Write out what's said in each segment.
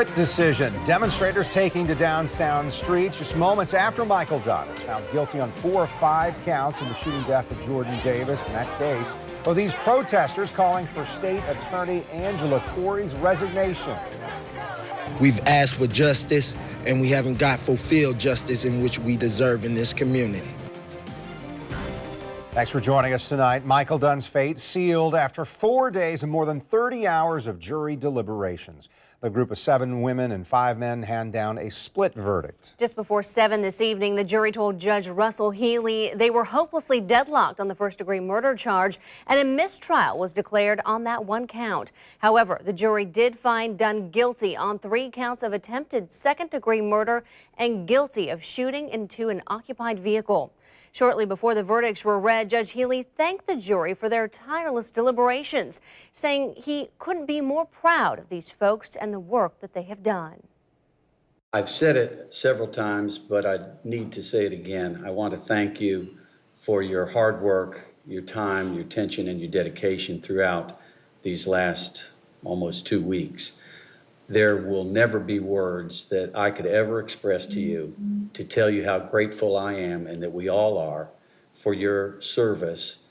split decision. Demonstrators taking to downtown streets just moments after Michael Dunn is found guilty on 4 of 5 counts in the shooting death of Jordan Davis. In that case, well, these protesters calling for State Attorney Angela Corey's resignation. We've asked for justice, and we haven't got fulfilled justice in which we deserve in this community. Thanks for joining us tonight. Michael Dunn's fate sealed after 4 days and more than 30 hours of jury deliberations. The group of 7 women and 5 men hand down a split verdict. Just before 7 this evening, the jury told Judge Russell Healy they were hopelessly deadlocked on the first-degree murder charge, and a mistrial was declared on that 1 count. However, the jury did find Dunn guilty on 3 counts of attempted second-degree murder and guilty of shooting into an occupied vehicle. Shortly before the verdicts were read, Judge Healy thanked the jury for their tireless deliberations, saying he couldn't be more proud of these folks and the work that they have done. I've said it several times, but I need to say it again. I want to thank you for your hard work, your time, your attention, and your dedication throughout these last almost 2 weeks. There will never be words that I could ever express to you to tell you how grateful I am, and that we all are, for your service,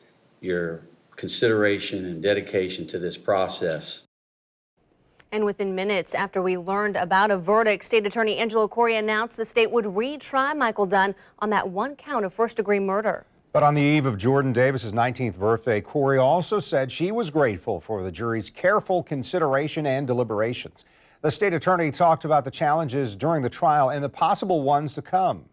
your consideration and dedication to this process. And within minutes after we learned about a verdict, State Attorney Angela Corey announced the state would retry Michael Dunn on that 1 count of first-degree murder. But on the eve of Jordan Davis's 19th birthday, Corey also said she was grateful for the jury's careful consideration and deliberations. The state attorney talked about the challenges during the trial and the possible ones to come.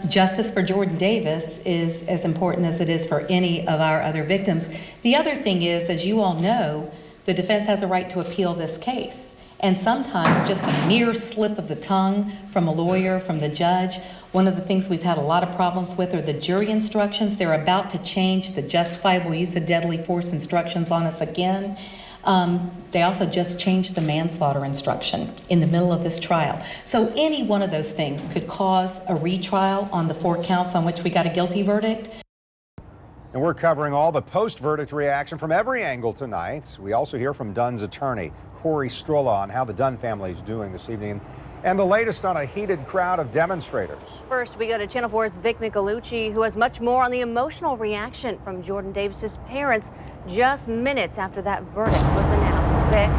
Justice for Jordan Davis is as important as it is for any of our other victims. The other thing is, as you all know, the defense has a right to appeal this case. And sometimes just a mere slip of the tongue from a lawyer, from the judge. One of the things we've had a lot of problems with are the jury instructions. They're about to change the justifiable use of deadly force instructions on us again. They also just changed the manslaughter instruction in the middle of this trial. So any one of those things could cause a retrial on the 4 counts on which we got a guilty verdict. And we're covering all the post-verdict reaction from every angle tonight. We also hear from Dunn's attorney, Corey Strolla, on how the Dunn family is doing this evening, and the latest on a heated crowd of demonstrators. First, we go to Channel 4's Vic Michelucci, who has much more on the emotional reaction from Jordan Davis's parents just minutes after that verdict was announced. Vic?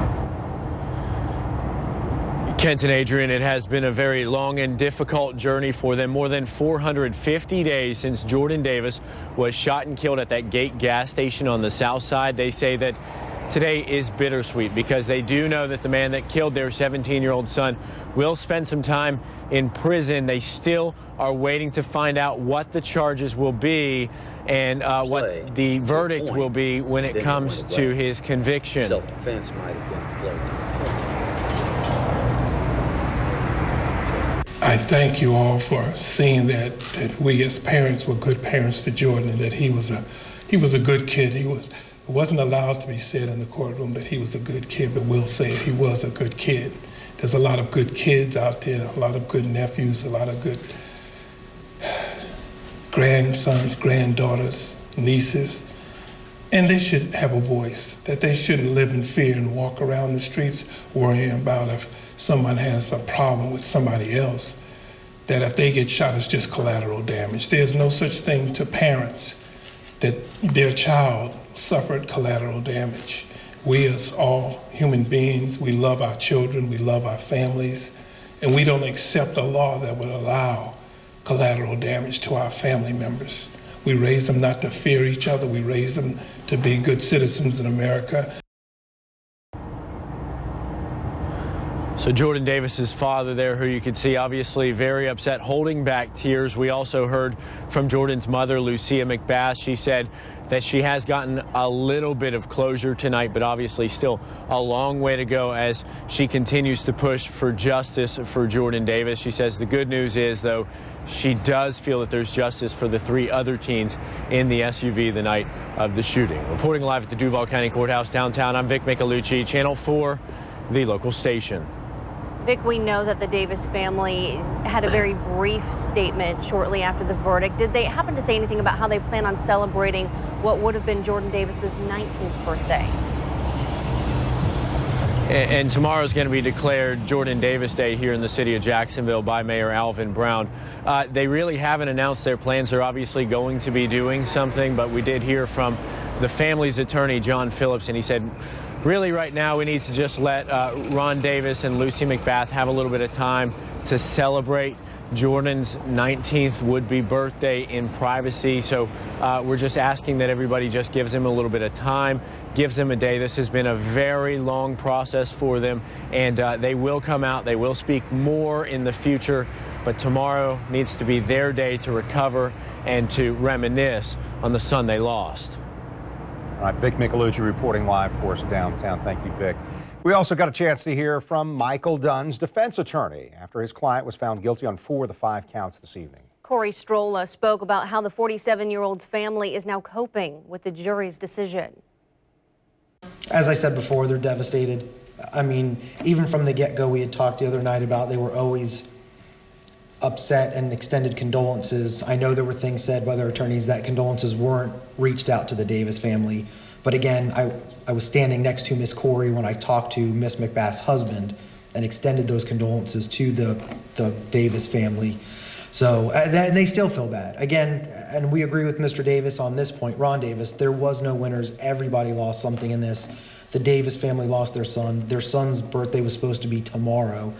Kent and Adrian, it has been a very long and difficult journey for them. More than 450 days since Jordan Davis was shot and killed at that Gate gas station on the south side. They say that today is bittersweet because they do know that the man that killed their 17-year-old son will spend some time in prison. They still are waiting to find out what the charges will be and what the verdict will be when it comes to his conviction. Self-defense might have been played. I thank you all for seeing that we as parents were good parents to Jordan, and that he was a good kid. It wasn't allowed to be said in the courtroom that he was a good kid, but we'll say it, he was a good kid. There's a lot of good kids out there, a lot of good nephews, a lot of good grandsons, granddaughters, nieces, and they should have a voice, that they shouldn't live in fear and walk around the streets worrying about if someone has a problem with somebody else, that if they get shot, it's just collateral damage. There's no such thing to parents that their child suffered collateral damage. We as all human beings, we love our children, we love our families, and we don't accept a law that would allow collateral damage to our family members. We raise them not to fear each other, we raise them to be good citizens in America. So Jordan Davis's father there, who you can see obviously very upset, holding back tears. We also heard from Jordan's mother, Lucia McBass. She said that she has gotten a little bit of closure tonight, but obviously still a long way to go as she continues to push for justice for Jordan Davis. She says the good news is, though, she does feel that there's justice for the 3 other teens in the SUV the night of the shooting. Reporting live at the Duval County Courthouse downtown, I'm Vic Michelucci, Channel 4, the local station. Vic, we know that the Davis family had a very brief statement shortly after the verdict. Did they happen to say anything about how they plan on celebrating what would have been Jordan Davis's 19th birthday? And tomorrow is going to be declared Jordan Davis Day here in the city of Jacksonville by Mayor Alvin Brown. They really haven't announced their plans. They're obviously going to be doing something, but we did hear from the family's attorney, John Phillips, and he said, really right now we need to just let Ron Davis and Lucy McBath have a little bit of time to celebrate Jordan's 19th would-be birthday in privacy. So we're just asking that everybody just gives him a little bit of time, gives them a day. This has been a very long process for them, and they will come out. They will speak more in the future, but tomorrow needs to be their day to recover and to reminisce on the son they lost. All right, Vic Michelucci reporting live for us downtown. Thank you, Vic. We also got a chance to hear from Michael Dunn's defense attorney after his client was found guilty on 4 of the 5 counts this evening. Corey Strolla spoke about how the 47-year-old's family is now coping with the jury's decision. As I said before, they're devastated. I mean, even from the get-go, we had talked the other night about they were always upset and extended condolences. I know there were things said by their attorneys that condolences weren't reached out to the Davis family. But again, I was standing next to Miss Corey when I talked to Miss McBath's husband and extended those condolences to the Davis family. So, and they still feel bad. Again, and we agree with Mr. Davis on this point, Ron Davis, there was no winners. Everybody lost something in this. The Davis family lost their son. Their son's birthday was supposed to be tomorrow,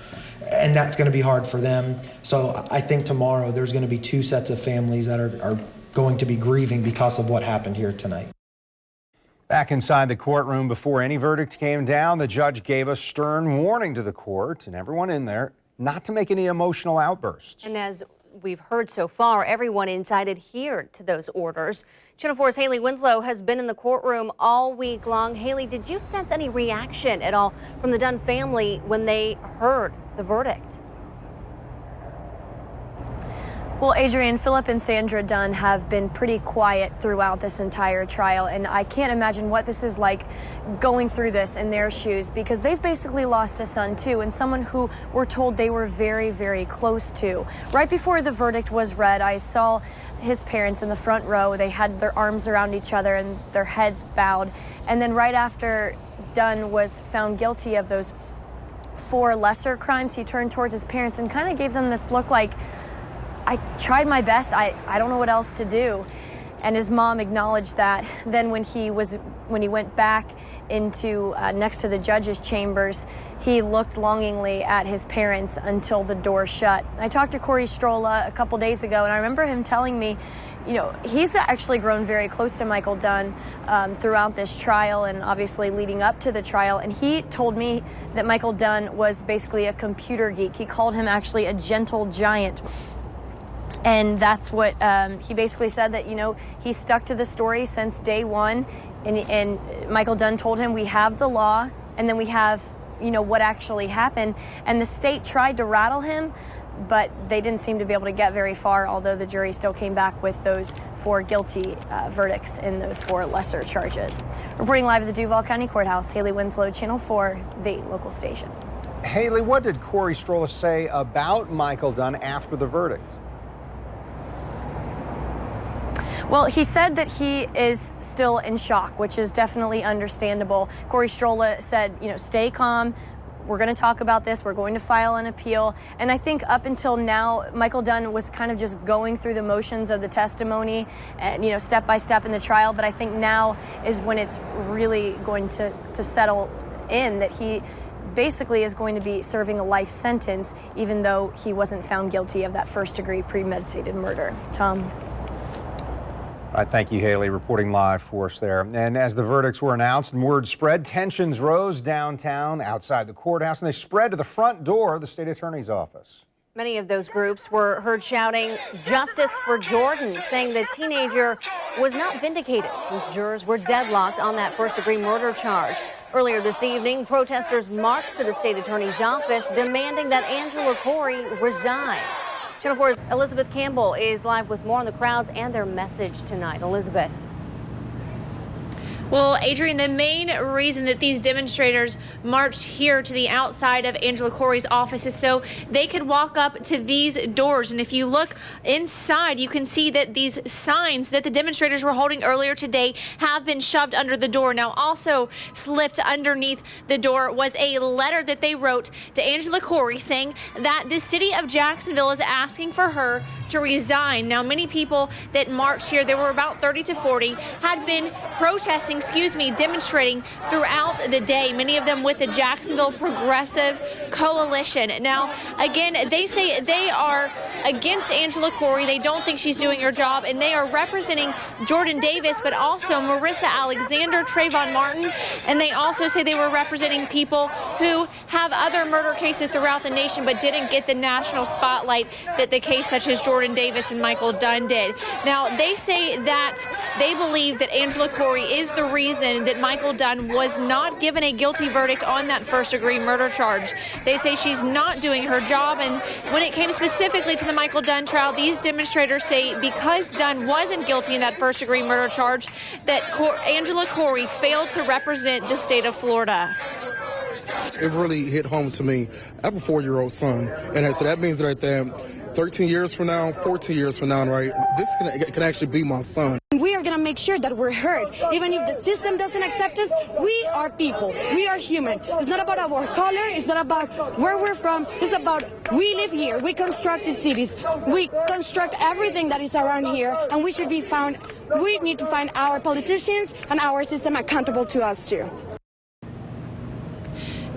and that's going to be hard for them. So I think tomorrow there's going to be 2 sets of families that are going to be grieving because of what happened here tonight. Back inside the courtroom before any verdict came down, the judge gave a stern warning to the court and everyone in there not to make any emotional outbursts. And as we've heard so far, everyone inside adhered to those orders. Channel 4's Haley Winslow has been in the courtroom all week long. Haley, did you sense any reaction at all from the Dunn family when they heard the verdict? Well, Adrian, Philip and Sandra Dunn have been pretty quiet throughout this entire trial, and I can't imagine what this is like going through this in their shoes, because they've basically lost a son too, and someone who we're told they were very, very close to. Right before the verdict was read, I saw his parents in the front row. They had their arms around each other and their heads bowed. And then right after Dunn was found guilty of those 4 lesser crimes, he turned towards his parents and kind of gave them this look like, I tried my best. I don't know what else to do. And his mom acknowledged that. Then when he went back into next to the judge's chambers, he looked longingly at his parents until the door shut. I talked to Corey Strolla a couple days ago, and I remember him telling me, you know, he's actually grown very close to Michael Dunn throughout this trial and obviously leading up to the trial. And he told me that Michael Dunn was basically a computer geek. He called him actually a gentle giant. And that's what he basically said, that, you know, he stuck to the story since day one. And Michael Dunn told him, we have the law, and then we have, you know, what actually happened. And the state tried to rattle him, but they didn't seem to be able to get very far, although the jury still came back with those 4 guilty verdicts in those 4 lesser charges. Reporting live at the Duval County Courthouse, Haley Winslow, Channel 4, the local station. Haley, what did Corey Strolla say about Michael Dunn after the verdict? Well, he said that he is still in shock, which is definitely understandable. Corey Strolla said, you know, stay calm. We're going to talk about this. We're going to file an appeal. And I think up until now, Michael Dunn was kind of just going through the motions of the testimony and, you know, step by step in the trial. But I think now is when it's really going to settle in, that he basically is going to be serving a life sentence, even though he wasn't found guilty of that first-degree premeditated murder. Tom. All right, thank you, Haley, reporting live for us there. And as the verdicts were announced and word spread, tensions rose downtown outside the courthouse, and they spread to the front door of the state attorney's office. Many of those groups were heard shouting justice for Jordan, saying the teenager was not vindicated since jurors were deadlocked on that first-degree murder charge. Earlier this evening, protesters marched to the state attorney's office demanding that Angela Corey resign. Channel 4's Elizabeth Campbell is live with more on the crowds and their message tonight. Elizabeth. Well, Adrian, the main reason that these demonstrators marched here to the outside of Angela Corey's office is so they could walk up to these doors. And if you look inside, you can see that these signs that the demonstrators were holding earlier today have been shoved under the door. Now, also slipped underneath the door was a letter that they wrote to Angela Corey saying that the city of Jacksonville is asking for her to resign. Now, many people that marched here, there were about 30 to 40, had been protesting, demonstrating throughout the day, many of them with the Jacksonville Progressive Coalition. Now, again, they say they are against Angela Corey. They don't think she's doing her job, and they are representing Jordan Davis, but also Marissa Alexander, Trayvon Martin, and they also say they were representing people who have other murder cases throughout the nation but didn't get the national spotlight that the case such as Jordan Davis and Michael Dunn did. Now, they say that they believe that Angela Corey is the reason that Michael Dunn was not given a guilty verdict on that first-degree murder charge. They say she's not doing her job, and when it came specifically to the Michael Dunn trial, these demonstrators say because Dunn wasn't guilty in that first-degree murder charge, that Angela Corey failed to represent the state of Florida. It really hit home to me. I have a 4-year-old son, and so that means that right there, 13 years from now, 14 years from now, right, this can actually be my son. We are going to make sure that we're heard. Even if the system doesn't accept us, we are people. We are human. It's not about our color. It's not about where we're from. It's about we live here. We construct these cities. We construct everything that is around here, and we need to find our politicians and our system accountable to us too.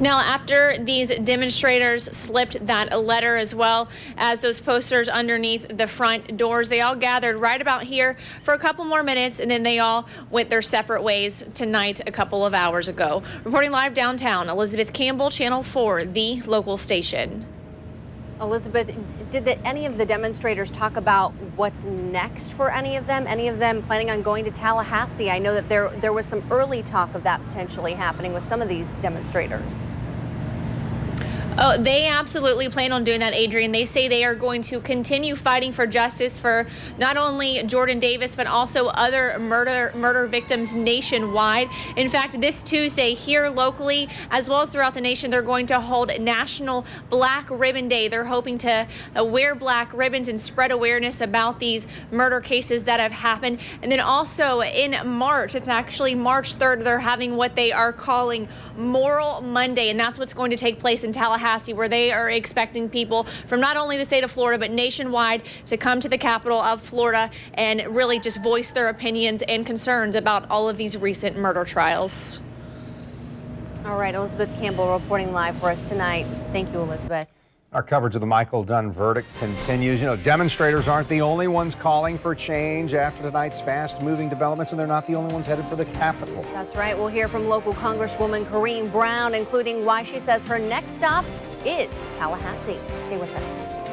Now, after these demonstrators slipped that letter as well as those posters underneath the front doors, they all gathered right about here for a couple more minutes, and then they all went their separate ways tonight a couple of hours ago. Reporting live downtown, Elizabeth Campbell, Channel 4, the local station. Elizabeth, did any of the demonstrators talk about what's next for any of them? Any of them planning on going to Tallahassee? I know that there was some early talk of that potentially happening with some of these demonstrators. Oh, they absolutely plan on doing that, Adrian. They say they are going to continue fighting for justice for not only Jordan Davis, but also other murder victims nationwide. In fact, this Tuesday here locally, as well as throughout the nation, they're going to hold National Black Ribbon Day. They're hoping to wear black ribbons and spread awareness about these murder cases that have happened. And then also in March, it's actually March 3rd, they're having what they are calling Moral Monday, and that's what's going to take place in Tallahassee, where they are expecting people from not only the state of Florida but nationwide to come to the capital of Florida and really just voice their opinions and concerns about all of these recent murder trials. All right, Elizabeth Campbell reporting live for us tonight. Thank you, Elizabeth. Our coverage of the Michael Dunn verdict continues. You know, demonstrators aren't the only ones calling for change after tonight's fast-moving developments, and they're not the only ones headed for the Capitol. That's right. We'll hear from local Congresswoman Corrine Brown, including why she says her next stop is Tallahassee. Stay with us.